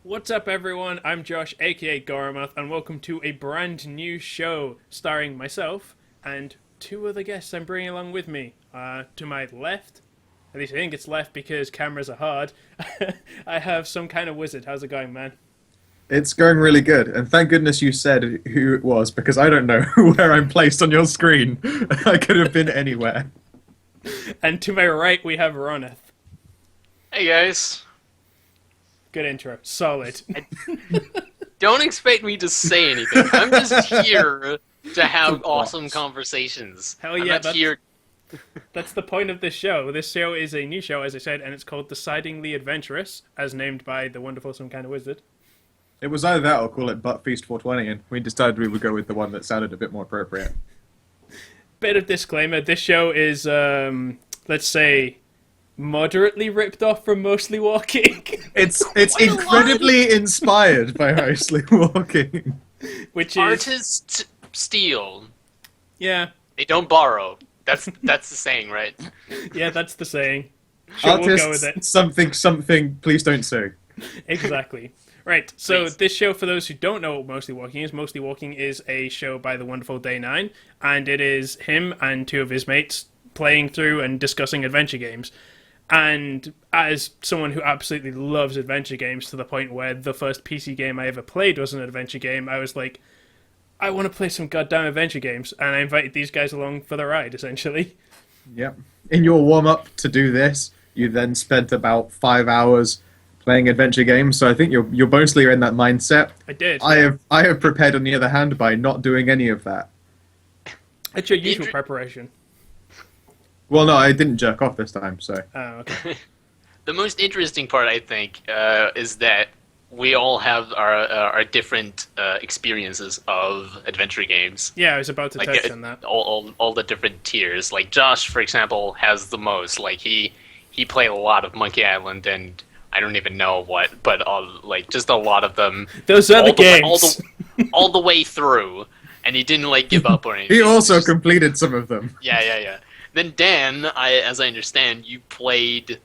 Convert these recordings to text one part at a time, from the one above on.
What's up, everyone? I'm Josh, aka Goramoth, and welcome to a brand new show starring myself and two other guests I'm bringing along with me. To my left, at least I think it's left because cameras are hard, I have Some Kind of Wizard. How's it going, man? It's going really good, and thank goodness you said who it was, because I don't know where I'm placed on your screen. I could have been anywhere. And to my right, we have Ronith. Hey guys. Good intro. Solid. Don't expect me to say anything. I'm just here to have awesome conversations. Hell yeah, here. That's the point of this show. This show is a new show, as I said, and it's called Decidingly Adventurous, as named by the wonderful Some Kind of Wizard. It was either that or call it Butt Feast 420, and we decided we would go with the one that sounded a bit more appropriate. Bit of disclaimer, this show is, let's say, moderately ripped off from Mostly Walking. It's incredibly inspired by Mostly Walking. Which is... Artists steal. Yeah. They don't borrow. That's the saying, right? Yeah, that's the saying. Sure, Artists, we'll go with it. something, please don't sue. Exactly. Right, so Please. this show, for those who don't know what Mostly Walking is a show by the wonderful Day9, and it is him and two of his mates playing through and discussing adventure games. And as someone who absolutely loves adventure games to the point where the first PC game I ever played was an adventure game, I was like, I want to play some goddamn adventure games, and I invited these guys along for the ride, essentially. Yep. In your warm-up to do this, you then spent about 5 hours playing adventure games, so I think you're mostly in that mindset. I did. I have prepared, on the other hand, by not doing any of that. It's your usual preparation. Well, no, I didn't jerk off this time, so... Oh, okay. The most interesting part, I think, is that we all have our different experiences of adventure games. Yeah, I was about to touch on that. All the different tiers. Like Josh, for example, has the most. Like he played a lot of Monkey Island and I don't even know what, but just a lot of them. Those are the games. All the way through, and he didn't give up or anything. He also completed some of them. Yeah. Then Dan, as I understand, you played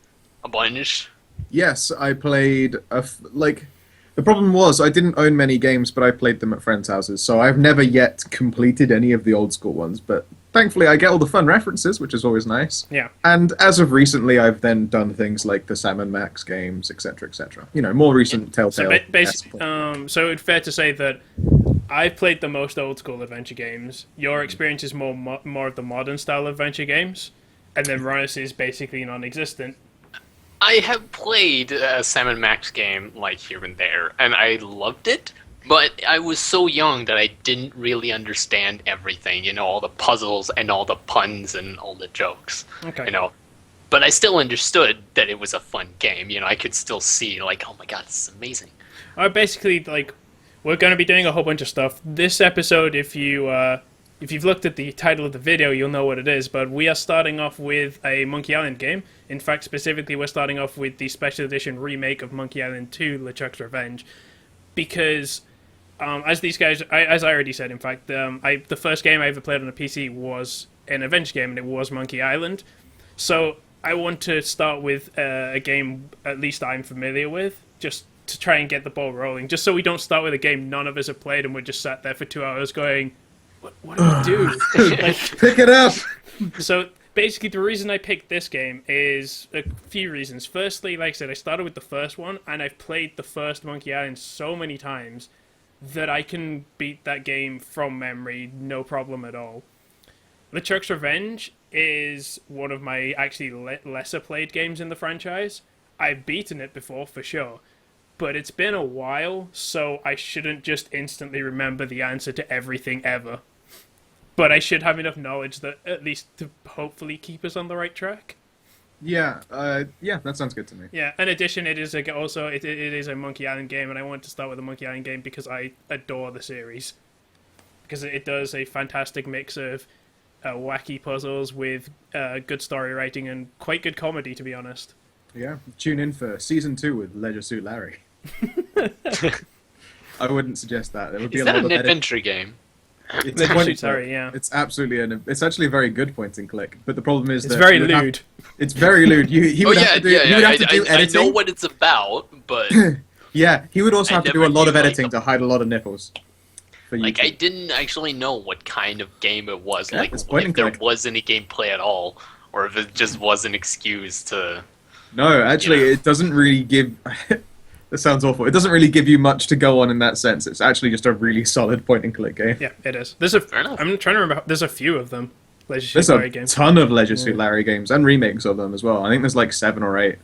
a bunch. Yes, I played the problem was I didn't own many games, but I played them at friends' houses, so I've never yet completed any of the old school ones, but thankfully I get all the fun references, which is always nice. Yeah. And as of recently, I've then done things like the Sam & Max games, etc., etc. You know, more recent Telltale. So basically, so it's fair to say that I've played the most old school adventure games. Your experience is more of the modern style adventure games, and then Ronus is basically non-existent. I have played a Sam & Max game here and there, and I loved it. But I was so young that I didn't really understand everything, all the puzzles and all the puns and all the jokes, Okay. But I still understood that it was a fun game, I could still see, oh my god, this is amazing. Basically, we're going to be doing a whole bunch of stuff. This episode, if you've looked at the title of the video, you'll know what it is, but we are starting off with a Monkey Island game. In fact, specifically, we're starting off with the special edition remake of Monkey Island 2, LeChuck's Revenge, because... as I already said, in fact, the first game I ever played on a PC was an adventure game, and it was Monkey Island. So I want to start with a game at least I'm familiar with, just to try and get the ball rolling, just so we don't start with a game none of us have played, and we're just sat there for 2 hours going, what do we do? Pick it up! So basically, the reason I picked this game is a few reasons. Firstly, like I said, I started with the first one, and I've played the first Monkey Island so many times that I can beat that game from memory, no problem at all. LeChuck's Revenge is one of my actually lesser played games in the franchise. I've beaten it before, for sure, but it's been a while, so I shouldn't just instantly remember the answer to everything ever. But I should have enough knowledge that at least to hopefully keep us on the right track. Yeah, that sounds good to me. Yeah, in addition, it is it is a Monkey Island game, and I want to start with a Monkey Island game because I adore the series. Because it does a fantastic mix of wacky puzzles with good story writing and quite good comedy, to be honest. Yeah, tune in for Season 2 with Leisure Suit Larry. I wouldn't suggest that. It would be Is a that lot an of adventure game? It's Leisure point Suit and click. Larry, yeah. It's absolutely it's actually a very good point and click. But the problem is It's that very you would have- lewd. It's very lewd. He would have to do editing. I know what it's about, but You'd Yeah, he would also I have to do never a lot of knew, like, editing to hide a lot of nipples. For you. Like, I didn't actually know what kind of game it was. Yeah, Like, it's point if and there click. was any gameplay at all, or if it just was an excuse to. No, actually, Yeah. it doesn't really give. This sounds awful. It doesn't really give you much to go on in that sense. It's actually just a really solid point and click game. Yeah, it is. There's a. Fair enough. I'm trying to remember. There's a few of them. Leisure Suit There's Larry a games. ton of Leisure Suit Larry games and remakes of them as well. I think there's like 7 or 8.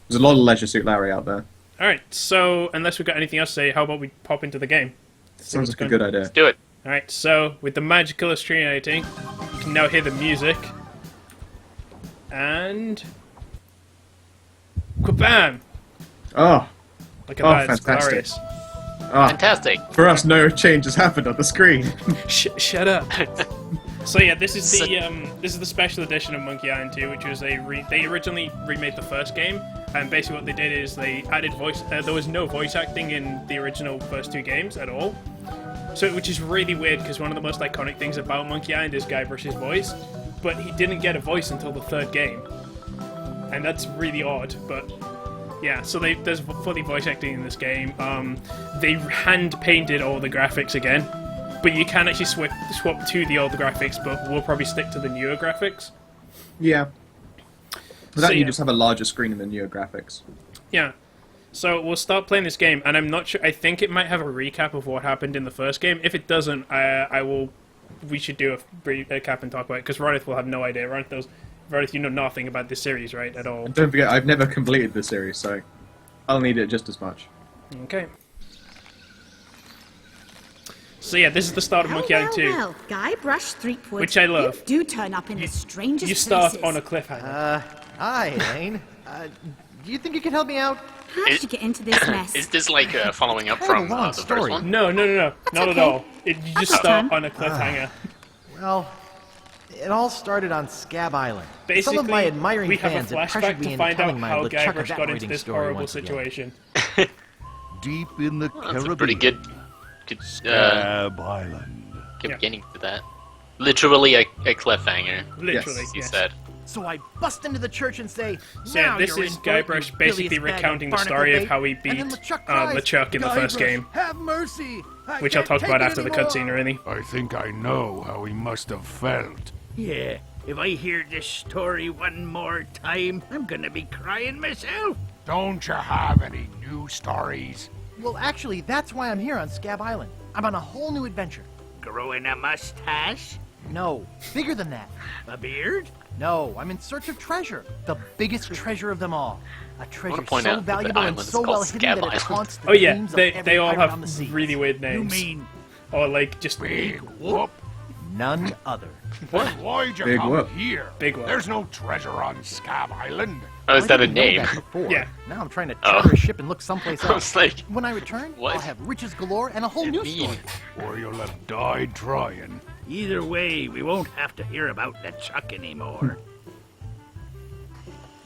There's a lot of Leisure Suit Larry out there. All right. So unless we've got anything else to say, how about we pop into the game? See Sounds what's like a going- good idea. Let's do it. All right. So with the magic illustrating, you can now hear the music. And. Kabam! Oh, Look at Oh, that. It's fantastic. glorious. Fantastic. for us, no change has happened on the screen. Shut up. So yeah, this is the special edition of Monkey Island 2, which was they originally remade the first game, and basically what they did is they added voice. There was no voice acting in the original first 2 games at all, so which is really weird because one of the most iconic things about Monkey Island is Guybrush's voice, but he didn't get a voice until the 3rd game, and that's really odd. But yeah, so there's fully voice acting in this game. They hand painted all the graphics again. But you can actually swap to the older graphics, but we'll probably stick to the newer graphics. Yeah. With that, So, you yeah. just have a larger screen in the newer graphics. Yeah. So we'll start playing this game, and I'm not sure. I think it might have a recap of what happened in the first game. If it doesn't, I will. We should do a brief recap and talk about it because Ronith will have no idea. Ronith, you know nothing about this series, right? At all. And don't forget, I've never completed the series, so I'll need it just as much. Okay. So yeah, this is the start of Monkey Island 2. Well, Guybrush Threepwood, Which I love. You do turn up in the strangest You start places. on a cliffhanger. Hi, Elaine. Do you think you can help me out? How did you get into this mess? Is this like following up Kind of a from long the first story. one? No, not at okay. all. You just That's start fine. on a cliffhanger. Well, it all started on Scab Island. Basically, Some of my admiring we have a fans had flashback pressured me to into find out telling my how LeChuck Guybrush got into evaporating this story horrible once again. situation. Deep in the That's Caribbean. a pretty good Scab Island. good Yeah. beginning to that. Literally a cliffhanger, Literally, as you yes. said. So I bust into the church and say, So yeah, "Now this you're is in for it, Guybrush you basically bilious bag of recounting the barnacle story of bait." how he And beat then LeChuck cries, LeChuck in the first "Guybrush, game, have mercy! I which I'll can't talk take about it after the anymore." cutscene, really. I think I know how he must have felt. Yeah, if I hear this story one more time, I'm gonna be crying myself. Don't you have any new stories? Well, actually, that's why I'm here on Scab Island. I'm on a whole new adventure. Growing a mustache? No, bigger than that. A beard? No, I'm in search of treasure. The biggest treasure of them all. A treasure point so out that the valuable and island is so called well hidden Scab that it Island. haunts the Oh yeah, dreams of they every all pirate on the have seas. really weird You names. mean Or like just Big whoop. None other. What? Why'd you Big come whoop. here? Big whoop. There's no treasure on Scab Island. Oh, is I that a didn't know name? that before. Yeah. Now I'm trying to Oh. charter a ship and look someplace I else. was like, When I return, What? I'll have riches galore and a whole new me. story. Or you'll have died trying. either way, we won't have to hear about the Chuck anymore.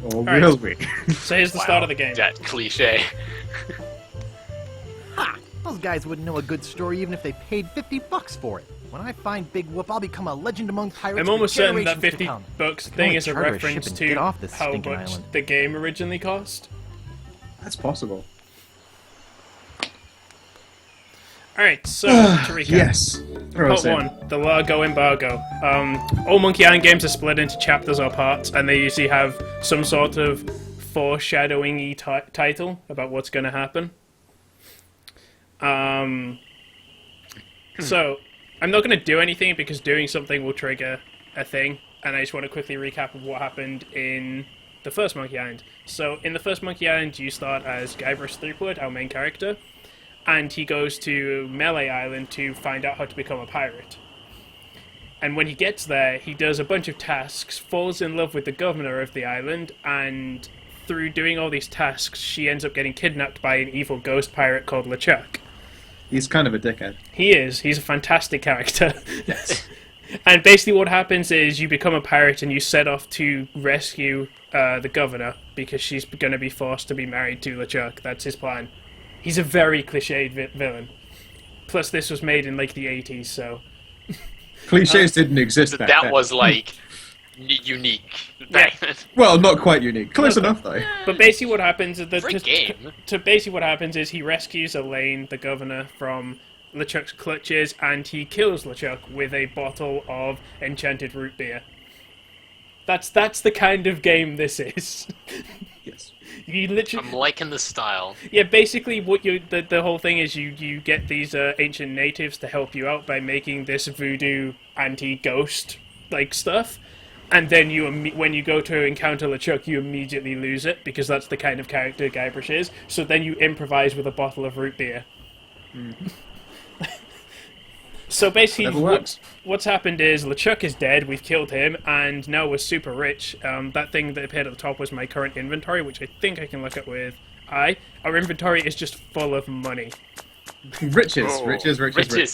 Or right. will we? so here's the start of the game. that cliche. Ha! Those guys wouldn't know a good story even if they paid $50 for it. When I find Big Whoop, I'll become a legend among pirates. I'm for almost certain that generations to 50 come. bucks can thing only is a charter a reference ship and to get off this how stinking much island. the game originally cost. That's possible. Alright, so to recap. Yes. Part 1, the Largo Embargo. All Monkey Island games are split into chapters or parts, and they usually have some sort of foreshadowing-y title about what's going to happen. So, I'm not going to do anything because doing something will trigger a thing, and I just want to quickly recap of what happened in the first Monkey Island. So, in the first Monkey Island, you start as Guybrush Threepwood, our main character, and he goes to Melee Island to find out how to become a pirate. And when he gets there, he does a bunch of tasks, falls in love with the governor of the island, and through doing all these tasks, she ends up getting kidnapped by an evil ghost pirate called LeChuck. He's kind of a dickhead. He is. He's a fantastic character. And basically what happens is you become a pirate and you set off to rescue the governor because she's going to be forced to be married to LeChuck. That's his plan. He's a very cliched villain. Plus, this was made in like the 80s, so Cliches didn't exist back That then. was like unique back then. Well, not quite unique. Close enough, though. But basically what happens is Great game. basically what happens is he rescues Elaine, the governor, from LeChuck's clutches, and he kills LeChuck with a bottle of enchanted root beer. That's the kind of game this is. Yes. You literally, I'm liking the style. yeah, basically what the whole thing is you get these ancient natives to help you out by making this voodoo anti-ghost like stuff, and then when you go to encounter LeChuck, you immediately lose it because that's the kind of character Guybrush is. So then you improvise with a bottle of root beer. So basically, Never works. what's happened is LeChuck is dead, we've killed him, and now we're super rich. That thing that appeared at the top was my current inventory, which I think I can look at with I. Our inventory is just full of money. Riches.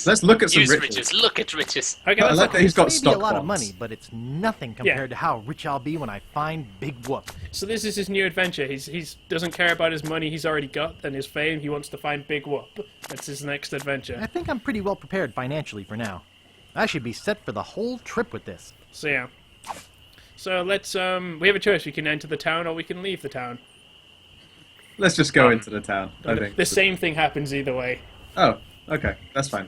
Let's look at some Use riches. Look at riches. Okay, I let's like look. that he's got Maybe stock a lot of bonds. money, but it's nothing compared to how rich I'll be when I find Big Whoop. So this is his new adventure. He's doesn't care about his money he's already got and his fame. He wants to find Big Whoop. That's his next adventure. I think I'm pretty well prepared financially for now. I should be set for the whole trip with this. So yeah. So let's we have a choice. We can enter the town or we can leave the town. Let's just go into the town, I think. The same thing happens either way. Oh, okay. That's fine.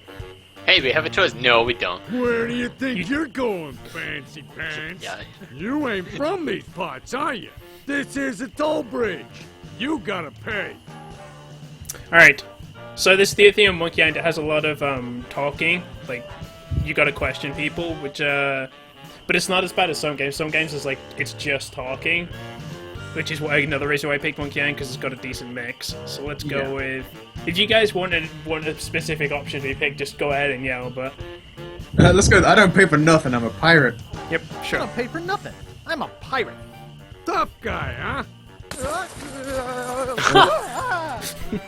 Hey, we have a choice. No, we don't. Where do you think you're going, fancy pants? Yeah. You ain't from these parts, are you? This is a toll bridge. You gotta pay. Alright. So this thing on Monkey Island, it has a lot of talking. Like, you gotta question people, which but it's not as bad as some games. Some games is like, it's just talking. Which is another reason why I picked Monkey Island, because it's got a decent mix. So let's go with... If you guys want a specific option to be picked, just go ahead and yell, but... Let's go. I don't pay for nothing. I'm a pirate. Yep, I sure. don't pay for nothing. I'm a pirate. Tough guy, huh?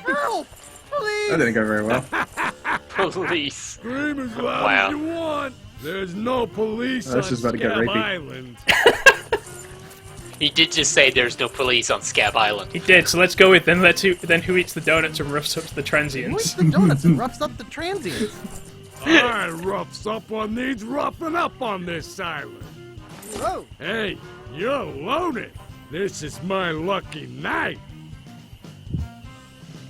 Help! Please! That didn't go very well. Police. Scream as loud Wow. as you want. There's no police Oh, this on is about to get Scab rapey. Island. He did just say there's no police on Scab Island. He did, so let's go with then who eats the donuts and roughs up the Where's transients. the donuts and roughs up the transients? I roughs up on needs roughing up on this island. Whoa! Hey, you're loaded. This is my lucky night.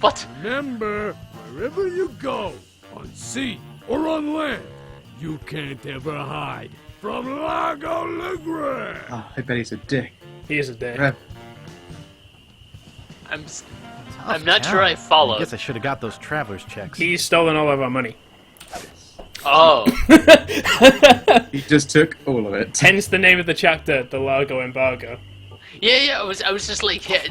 What? Remember, wherever you go, on sea or on land, you can't ever hide from Lago Legrand. Oh, I bet he's a dick. He is a dick. Yeah. I'm not sure I followed. I guess I should have got those traveler's checks. He's stolen all of our money. Oh, He just took all of it. Hence the name of the chapter, the Largo Embargo. yeah. I was just like, yeah,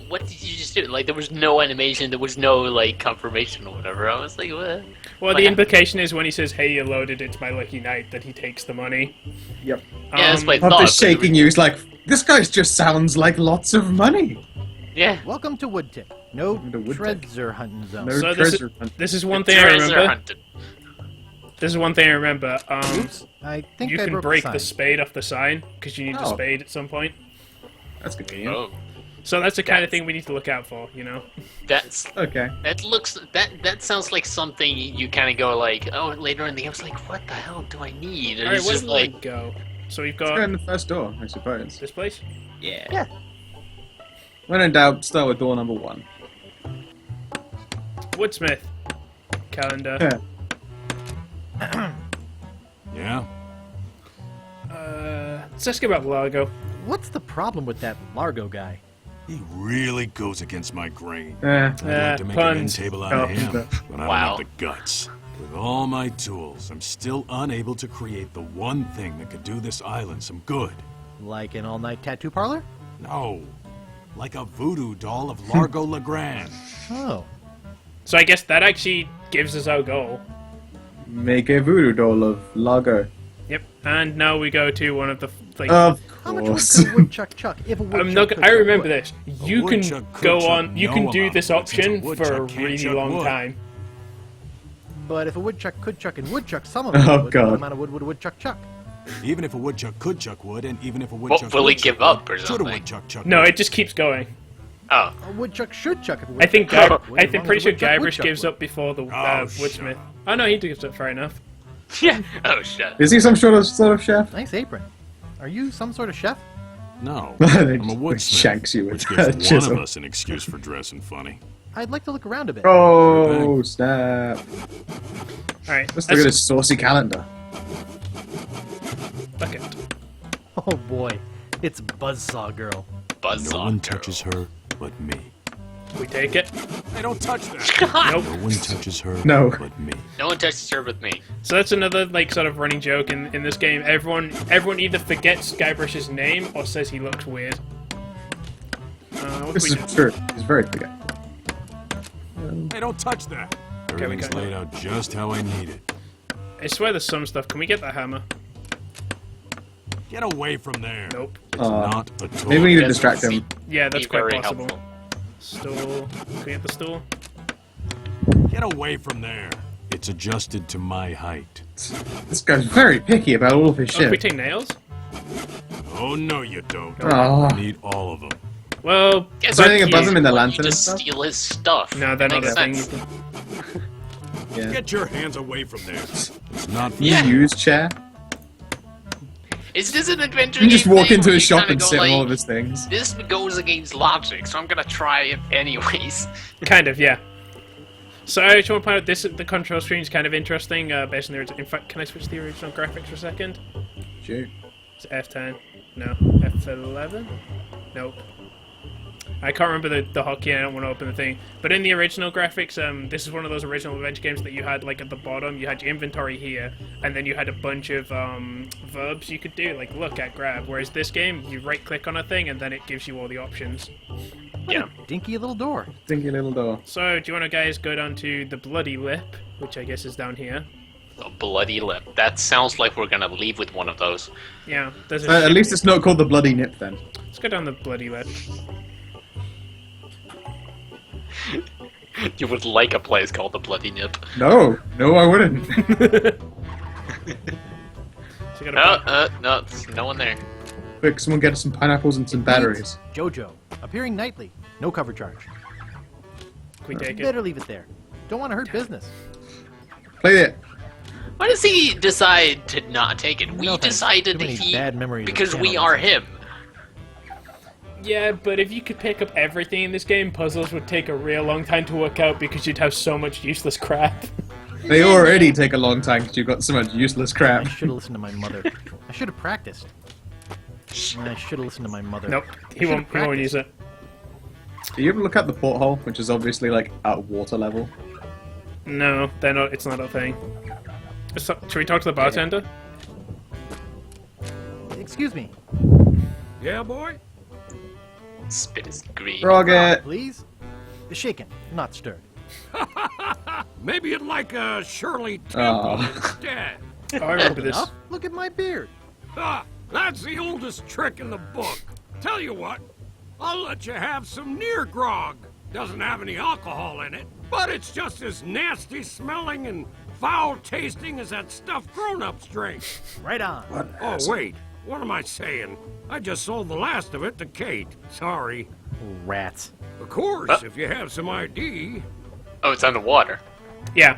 what did you just do? Like, there was no animation, there was no like confirmation or whatever. I was like, what? Well, the implication is when he says, "Hey, you're loaded. It's my lucky night," that he takes the money. Yep. Yeah, that's my After thought. shaking you, he's like, this guy just sounds like lots of money. Yeah. Welcome to Woodtick. No To Woodtick. treasure hunting zone. No So treasure hunt. this is one thing I Treasure remember. hunted. This is one thing I remember. Oops, I think You I can broke break the the sign. spade off the sign because you need the Oh. spade at some point. That's convenient. Oh, So that's the kind of thing we need to look out for, you know. that's Okay. that sounds like something you kind of go like, oh, later in the game, I was like, what the hell do I need? And All right, it's where just do like, we go? So we've Let's go got in the first door, I suppose. this place. Yeah. When in doubt, start with door number 1. Woodsmith calendar. Yeah? Let's ask about Largo. What's the problem with that Largo guy? He really goes against my grain. Yeah. I'd like to make an end puns. table out Oh, of him, but I don't Wow. have the guts. With all my tools, I'm still unable to create the one thing that could do this island some good. Like an all-night tattoo parlor? No. Like a voodoo doll of Largo Legrand. Oh. So I guess that actually gives us our goal. Make a voodoo doll of Lago. Yep. And now we go to one of the like. Of How much wood course. could a woodchuck chuck if a woodchuck I'm not. could I chuck remember wood? this. You can woodchuck could go chuck on. You no can do amount, this but since a option for a woodchuck can't really chuck long wood. time. But if a woodchuck could chuck and woodchuck some of it, Oh, what God. amount of wood would a woodchuck chuck? Even if a woodchuck could chuck wood, and even if a woodchuck will he would give chuck up wood, or should a something? woodchuck chuck No, wood? it just keeps going. oh, A woodchuck should chuck if a I woodchuck think. could chuck wood, I as think long pretty as a sure woodchuck would Guybrush chuck gives wood. up before the Oh, Woodsmith. shut Oh no, he gives up. Fair enough. yeah. Oh shit. Is he some sort of chef? Nice apron. Are you some sort of chef? No, They I'm a just woodsmith, shanks you with which a gives one chisel. of us an excuse for dressing funny. I'd like to look around a bit. Oh, snap. Alright, Let's look at his saucy calendar. Fuck it. Oh boy, it's Buzzsaw Girl. Buzzsaw. No one girl. touches her but me. We take it. Hey, don't touch that! Nope. No one touches her No. but me. No one touches her with me. So that's another like sort of running joke in this game. Everyone either forgets Guybrush's name or says he looks weird. What This do we is do? true. He's very forgetful. Hey, don't touch that! Okay, we Everything's got it. laid out just how I need it. I swear there's some stuff. Can we get that hammer? Get away from there. Nope. It's not a toy. Maybe we need to That's distract him. Yeah, that's Be quite very possible. helpful. Stool. Can we get the stool? Get away from there. It's adjusted to my height. This guy's very picky about all of his Oh, can we shit. take nails? Oh, no, you don't. Oh. I need all of them. Well, Guess there anything what? above him in the You lantern and just stuff? steal his stuff. no, they're not Makes a thing. sense. Yeah. Get your hands away from there. It's not for Yeah. you. Use chair. Is this an adventure You can just game walk thing into where his you shop kinda and go sit on like, all of his things. This goes against logic, so I'm gonna try it anyways. Kind of, yeah. So I just want to point out this the control screen is kind of interesting. Based on the original. In fact, can I switch to the original graphics for a second? Shoot. It's F10. No. F11? Nope. I can't remember the hotkey and I don't want to open the thing. But in the original graphics, this is one of those original adventure games that you had, like, at the bottom, you had your inventory here, and then you had a bunch of verbs you could do, like look at, grab. Whereas this game, you right-click on a thing, and then it gives you all the options. Yeah. Dinky little door. Dinky little door. So, do you want to guys go down to the Bloody Lip, which I guess is down here? A bloody lip. That sounds like we're gonna leave with one of those. Yeah, there's a At ship- least it's not called the Bloody Nip then. Let's go down the Bloody Lip. You would like a place called the Bloody Nip. No, no, I wouldn't. So you gotta No, there's no one there. Quick, someone get us some pineapples and some batteries. Jojo, appearing nightly. No cover charge. we take it. Better leave it there. Don't want to hurt business. Play it. Why does he decide to not take it? We No thanks. decided Too many he bad memories of because we cannibalism. are him. Yeah, but if you could pick up everything in this game, puzzles would take a real long time to work out because you'd have so much useless crap. They already take a long time because you've got so much useless I crap. should have listened to my mother. I should have practiced. I should have listened to my mother. Nope, he won't use it. Do you ever look at the porthole, which is obviously like at water level? No, they're not. It's not a thing. Should we talk to the bartender? Excuse me. Yeah, boy? Spit is green. Rocket! Please? Shaken, not stirred. Maybe you'd like a Shirley Temple Oh. instead. Oh, I remember this. Enough? Look at my beard. Ah, that's the oldest trick in the book. Tell you what, I'll let you have some near grog. Doesn't have any alcohol in it, but it's just as nasty smelling and foul tasting as that stuff grown-ups drink. Right on. Oh, wait, what am I saying? I just sold the last of it to Kate. Sorry. Rats. Of course, if you have some ID. Oh, it's underwater. Yeah.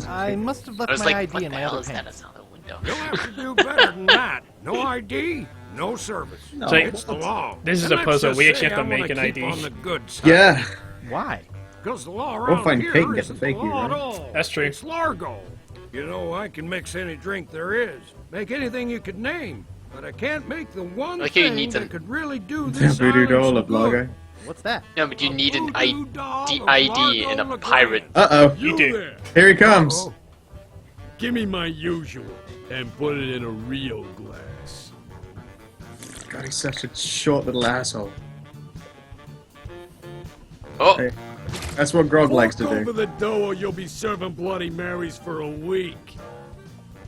I must have I left was my like, ID what in the my hell other is that? pants. It's out the window. You'll have to do better than that. No ID, no service. No. So- It's the law. This is And a let's puzzle. just We actually say have to I make wanna an keep ID. on the good side. Yeah. Why? Because the law around find here Kate and get isn't the fakey, the law right? at all. That's true. It's Largo. You know, I can mix any drink there is. Make anything you could name. But I can't make the one Like you thing need that to- could really do this Voodoo island doll some of Largo. good. What's that? No, but you need an Voodoo doll of ID and a Largo pirate. LeGrand. Uh-oh. You do. there. Here he comes. Uh-oh. Give me my usual and put it in a real glass. God, he's such a short little asshole. Oh, Hey, that's what Grog likes to Fork over do. the dough or you'll be serving Bloody Marys for a week.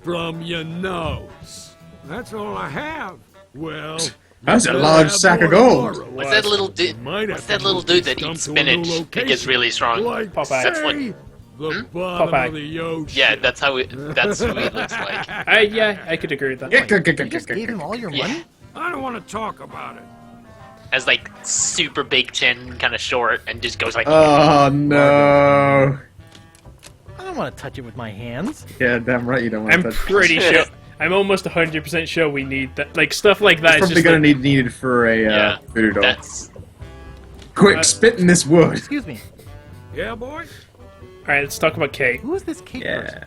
From your nose. That's all I have. Well, That's a you large have sack of more gold. tomorrow. what's that little dude? Might What's have that to little move dude this that dump eats to a new spinach and gets location. really strong? Like Popeye. That's what- say, the bottom Popeye. of the ocean. Yeah, that's how that's who he looks like. Yeah, I could agree with that. You just gave him all your Yeah. money? I don't want to talk about it. Has like super big chin, kind of short, and just goes like. Oh no. I don't want to touch it with my hands. Yeah, damn right you don't want I'm to touch pretty sure. I'm almost 100% sure we need that. Like, stuff like that. It's probably going to needed for a voodoo doll. That's... Quick, spit in this wood! Excuse me. Yeah, boy? Alright, let's talk about Kate. Who is this Kate person?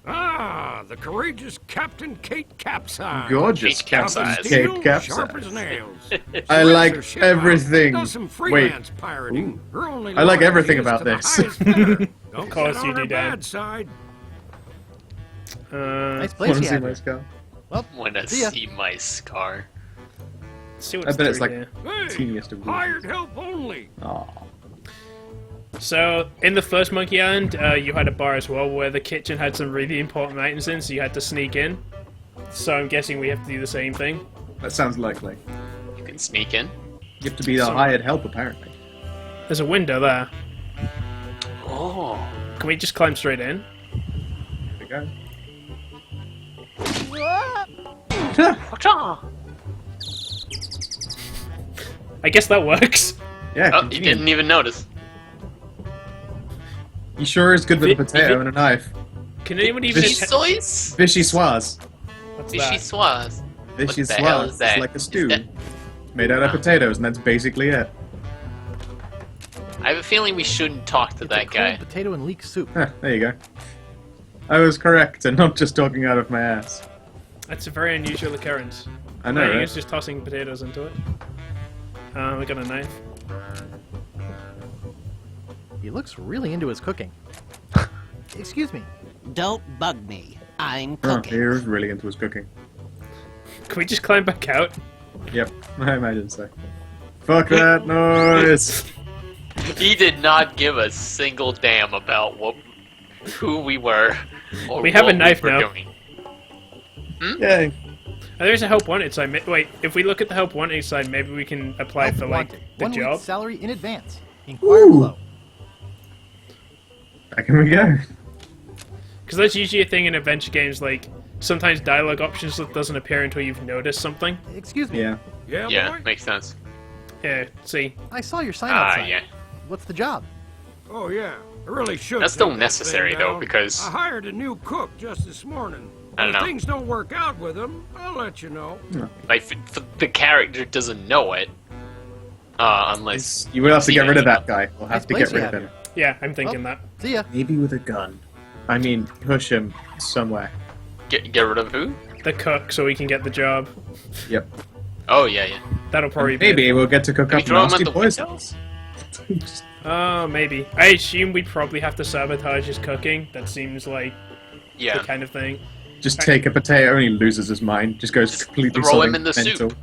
Ah, the courageous Captain Kate Capside. Gorgeous Kate Capside. Tough as Kate steel, Capside. Sharp as nails. I She like rents her ship everything. out, does some Wait. freelance pirating. Her only I like loyalty everything is about to the this. highest bidder. Don't course get you on do, her Dan. bad side. Nice place Want to you see have my here. skull? Well, Wanna see ya. see my scar? Let's see I what's bet it's through like here. Hey, teeniest of hired help only. Aw. So, in the first Monkey Island, you had a bar as well where the kitchen had some really important items in, so you had to sneak in. So I'm guessing we have to do the same thing. That sounds likely. You can sneak in. You have to be the hired help, apparently. There's a window there. Oh. Can we just climb straight in? Here we go. I guess that works. Yeah, Oh, you continue. didn't even notice. He sure is good with a potato and a knife. Can anyone even... Fish sois? Fishy swaz. What's Fishy that? swaz. Fishy What the hell swaz. is that? It's like a Is stew. that- Made out of potatoes, and that's basically it. I have a feeling we shouldn't talk to It's a that guy. cold potato and leek soup. Huh, there you go. I was correct, and not just talking out of my ass. That's a very unusual occurrence. I know, Are you right? guys just tossing potatoes into it? We got a knife. He looks really into his cooking. Excuse me. Don't bug me. I'm Oh, cooking. he was really into his cooking. Can we just climb back out? Yep, I imagine so. Fuck that noise! He did not give a single damn about who we were. Or We have a what knife we were now. Doing. Yay! There's a help wanted side. Wait, if we look at the help wanted side, maybe we can apply Help for like wanted. the 1 week's job. salary in advance. Inquire Ooh. below. Back in we go. Because that's usually a thing in adventure games. Like sometimes dialogue options doesn't appear until you've noticed something. Excuse me. Yeah. Yeah, Yeah, boy? makes sense. Here, see. I saw your sign Ah, outside. yeah. What's the job? Oh, yeah. I really should. That's still take that necessary, thing though, down. because- I hired a new cook just this morning. I don't if know. things don't work out with him, I'll let you know. Like, the character doesn't know it. Unless... You will have to see get rid of anything. that guy. We'll have Nice to place get rid you of have him. Yeah, I'm thinking Well, that. See ya. Maybe with a gun. I mean, push him somewhere. Get rid of who? The cook, so we can get the job. Yep. Oh, yeah, yeah. That'll probably be. Maybe we'll get to cook Can we up throw him nasty out the poisons. windows? Oh, maybe. I assume we'd probably have to sabotage his cooking. That seems like the Yeah. kind of thing. Just take a potato and he loses his mind. Just goes Just completely throw him something in the mental. soup.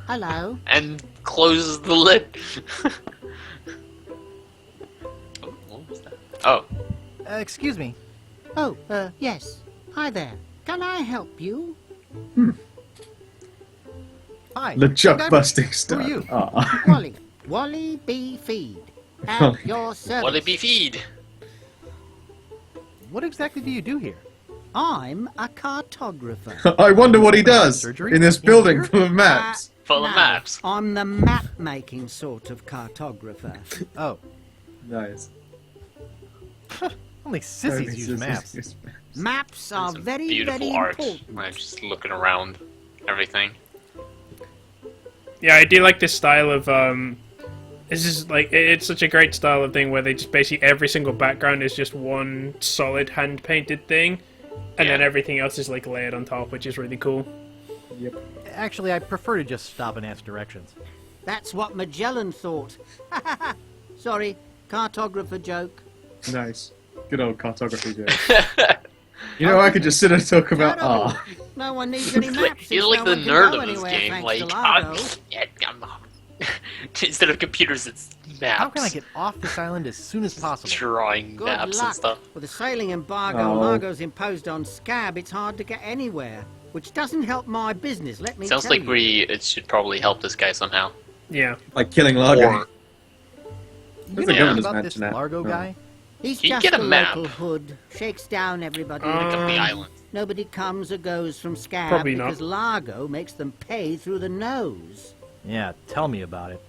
Hello. And closes the lid. Oh, what was that? Oh. Excuse me. Oh, yes. Hi there. Can I help you? Hi. The chuck I'm- busting Who stuff. are you? Aw. Wally. Wally B. Feed. At Wally. your service. What did be feed? What exactly do you do here? I'm a cartographer. I wonder what he does Surgery? in this building full of maps. Full of No, maps. I'm the map-making sort of cartographer. Oh, Nice. only sissies use maps. Maps are Some very, beautiful very art. important. I'm just looking around everything. Yeah, I do like this style of this is like it's such a great style of thing where they just basically every single background is just one solid hand painted thing, and then Yeah. everything else is like layered on top, which is really cool. Yep. Actually, I prefer to just stop and ask directions. That's what Magellan thought. Sorry, cartographer joke. Nice. Good old cartography joke. You know, I could just sit and talk about. Terrible. Ah, No one needs any maps. He's since like no the one can nerd go of this anywhere game. thanks Like, to Largo. instead of computers, it's maps. How can I get off this island as soon as possible? drawing Good maps luck. and stuff? With a sailing embargo Oh. Largo's imposed on Scab, it's hard to get anywhere. Which doesn't help my business, let me Sounds tell like you. it should probably help this guy somehow. Yeah. like killing Largo. Or You There's a know governor's about this mansion out. Largo Oh. guy? He's He'd just get a a map. local hood. Shakes down everybody. pick up the island. Nobody comes or goes from Scab Probably not. because Largo makes them pay through the nose. Yeah, tell me about it.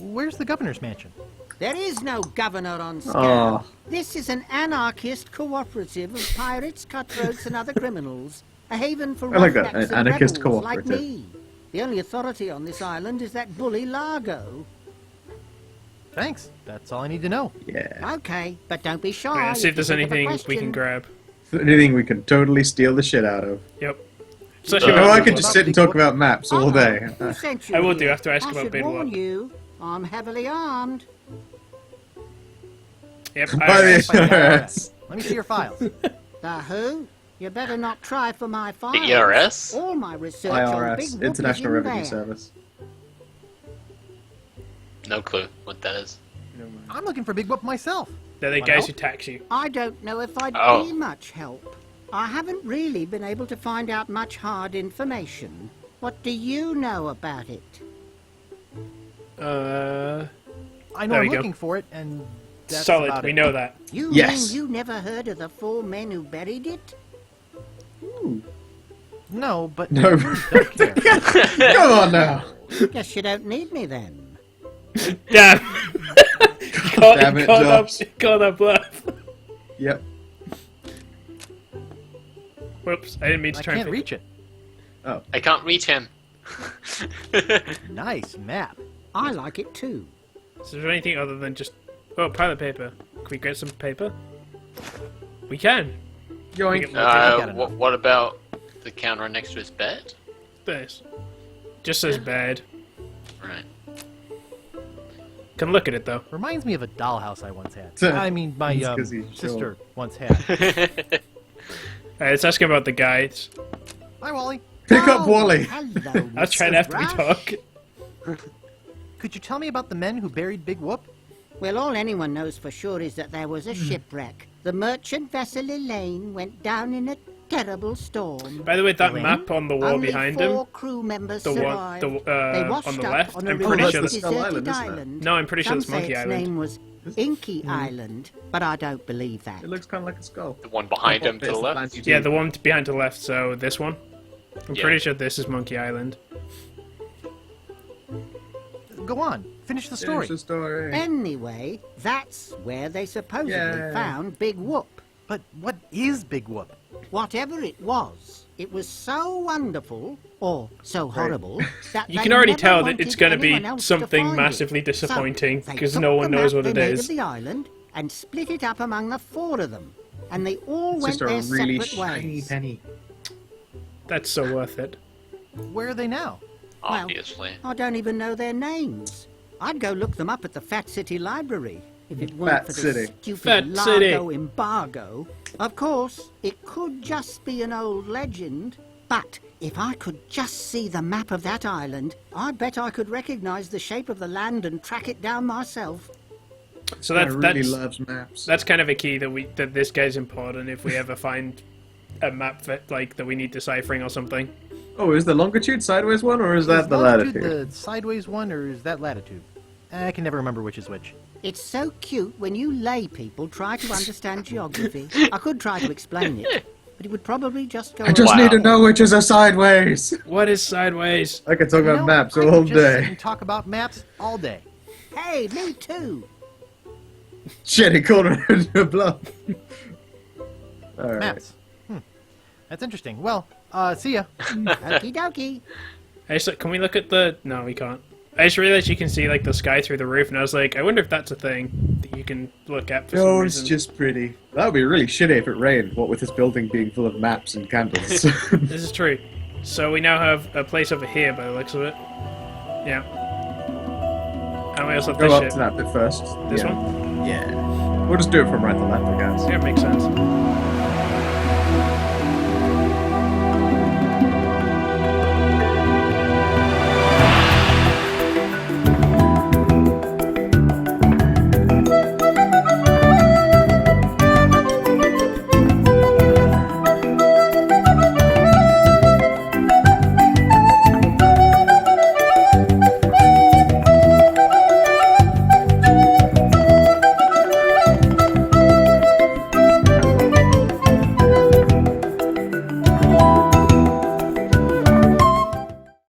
Where's the governor's mansion? There is no governor on Scab. Oh. This is an anarchist cooperative of pirates, cutthroats, and other criminals. A haven for I like that, roughnecks an and anarchist rebels like cooperative. me. The only authority on this island is that bully Largo. Thanks. That's all I need to know. Yeah. Okay, but don't be shy. Right, let's see if there's you think of a anything we can question. grab. Anything we can totally steal the shit out of. Yep. You know, I could just sit and talk about maps all day. Who sent you I will do here? after I ask about should Big warn Whoop. you, I'm heavily armed. Yep. By IRS. the IRS. Let me see your files. The who? You better not try for my files. The ERS? All my research on Big IRS, Whoop International is in Revenue there. Service. No clue what that is. I'm looking for Big Whoop myself. They're the Want guys help? who tax you. I don't know if I'd Oh. be much help. I haven't really been able to find out much hard information. What do you know about it? I know There I'm we go. looking for it, and that's Solid. about We it. know that. You Yes. mean you never heard of the 4 men who buried it? No, but No. don't care. Come on now. Guess you don't need me then. Damn. Damn it, Josh. Caught that bluff. Yep. Whoops. I didn't mean to I try can't and reach it. I can't reach him. Nice map. I like it too. Is there anything other than just... Oh, pilot paper. Can we get some paper? We can. Yoink. got enough. What about the counter next to his bed? This. Just says bad. Right. Can look at it, though. Reminds me of a dollhouse I once had. It's I mean, my 'cause he's sister short. once had. Alright, let's ask him about the guides. Hi, Wally. Pick up Wally. Hello, I'll try Mr. after we Rush. talk. Could you tell me about the men who buried Big Whoop? Well, all anyone knows for sure is that there was a shipwreck. The merchant vessel Elaine went down in a terrible storm. By the way, that Elaine? map on the wall Only behind 4 him, crew members the survived. one, They washed on the up left, on a I'm pretty remote sure that's that's... Skull deserted Island, isn't it? island. No, I'm pretty sure Some that's say Monkey its Island. name was Inky Island, but I don't believe that. It looks kind of like a skull. The one behind him to the left? Yeah, the one behind to the left, so this one. I'm Yeah. pretty sure this is Monkey Island. Go on. Finish the story. Finish the story. Anyway, that's where they supposedly Yay. found Big Whoop. But what is Big Whoop? Whatever it was so wonderful, or so horrible, that You they can already never tell that wanted it's going to be anyone else to something find massively it. disappointing, So they because took no one the knows map what it they made is. of the island and split it up among the 4 of them, and they all It's went just a their really separate shiny ways. penny. That's so worth it. Where are they now? Obviously. I don't even know their names. I'd go look them up at the Fat City Library if it weren't Fat for City. this stupid Fat Largo City. embargo. Of course, it could just be an old legend, but if I could just see the map of that island, I bet I could recognize the shape of the land and track it down myself. So I that's really that's loves maps. that's kind of a key that this guy's important if we ever find a map that we need deciphering or something. Oh, is the longitude sideways one, or is that Is the longitude latitude? the sideways one, or is that latitude? I can never remember which is which. It's so cute when you lay people try to understand geography. I could try to explain it, but it would probably just go I just on. need to know which is a sideways. What is sideways? I can talk You about know, maps I all could just sit day. and talk about maps all day. Hey, me too. Shit, he called it a bluff. Alright. Maps. That's interesting. Well, see ya. Okie dokie. Can we look at the... No, we can't. I just realized you can see the sky through the roof, and I was like, I wonder if that's a thing that you can look at for some No, it's reason. just pretty. That would be really shitty if it rained, what with this building being full of maps and candles. This is true. So we now have a place over here by the looks of it. Yeah. And we also have Go this up ship. to that bit first. This Yeah. one? Yeah. We'll just do it from right to left, I guess. Yeah, it makes sense.